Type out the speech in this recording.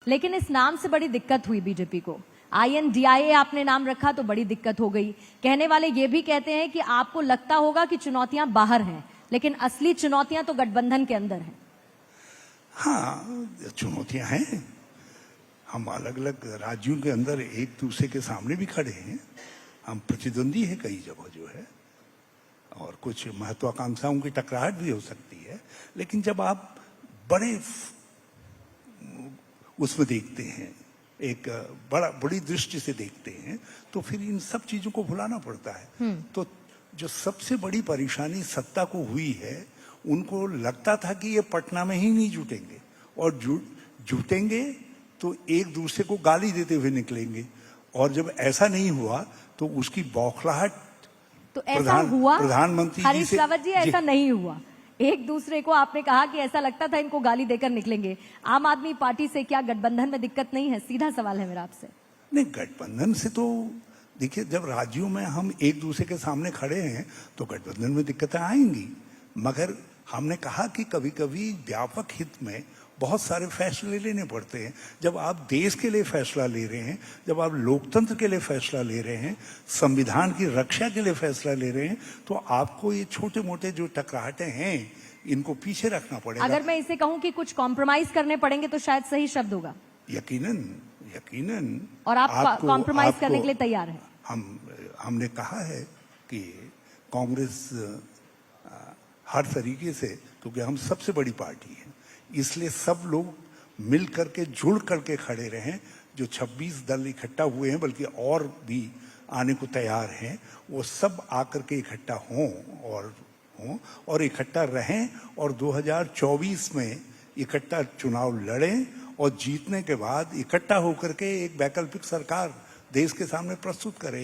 लेकिन इस नाम से बड़ी दिक्कत हुई बीजेपी को। INDIA आपने नाम रखा तो बड़ी दिक्कत हो गई। कहने वाले ये भी कहते हैं कि आपको लगता होगा कि चुनौतियां बाहर हैं, लेकिन असली चुनौतियां तो गठबंधन के अंदर हैं। हाँ, चुनौतियां हैं। हम अलग अलग राज्यों के अंदर एक दूसरे के सामने भी खड़े हैं। हम प्रतिद्वंदी है कई जगह जो है, और कुछ महत्वाकांक्षाओं की टकराहट भी हो सकती है। लेकिन जब आप बड़े उसमें देखते हैं, एक बड़ी दृष्टि से देखते हैं, तो फिर इन सब चीजों को भुलाना पड़ता है। तो जो सबसे बड़ी परेशानी सत्ता को हुई है, उनको लगता था कि ये पटना में ही नहीं जुटेंगे, और जुटेंगे तो एक दूसरे को गाली देते हुए निकलेंगे। और जब ऐसा नहीं हुआ तो उसकी बौखलाहट तो ऐसा हुआ प्रधानमंत्री हरीश रावत जी, ऐसा नहीं हुआ। एक दूसरे को आपने कहा कि ऐसा लगता था इनको गाली देकर निकलेंगे। आम आदमी पार्टी से क्या गठबंधन में दिक्कत नहीं है? सीधा सवाल है मेरा आपसे। नहीं, गठबंधन से तो देखिए, जब राज्यों में हम एक दूसरे के सामने खड़े हैं तो गठबंधन में दिक्कतें आएंगी। मगर हमने कहा कि कभी कभी व्यापक हित में बहुत सारे फैसले लेने पड़ते हैं। जब आप देश के लिए फैसला ले रहे हैं, जब आप लोकतंत्र के लिए फैसला ले रहे हैं, संविधान की रक्षा के लिए फैसला ले रहे हैं, तो आपको ये छोटे मोटे जो टकराहटें हैं, इनको पीछे रखना पड़ेगा। अगर मैं इसे कहूं कि कुछ कॉम्प्रोमाइज करने पड़ेंगे तो शायद सही शब्द होगा। यकीनन। और आप कॉम्प्रोमाइज करने के लिए तैयार हैं? हमने कहा है कि कांग्रेस हर तरीके से, क्योंकि हम सबसे बड़ी पार्टी है, इसलिए सब लोग मिल करके जुड़ करके खड़े रहें। जो 26 दल इकट्ठा हुए हैं, बल्कि और भी आने को तैयार हैं, वो सब आकर के इकट्ठा हों और इकट्ठा रहें, और 2024 में इकट्ठा चुनाव लड़ें, और जीतने के बाद इकट्ठा होकर के एक वैकल्पिक सरकार देश के सामने प्रस्तुत करें।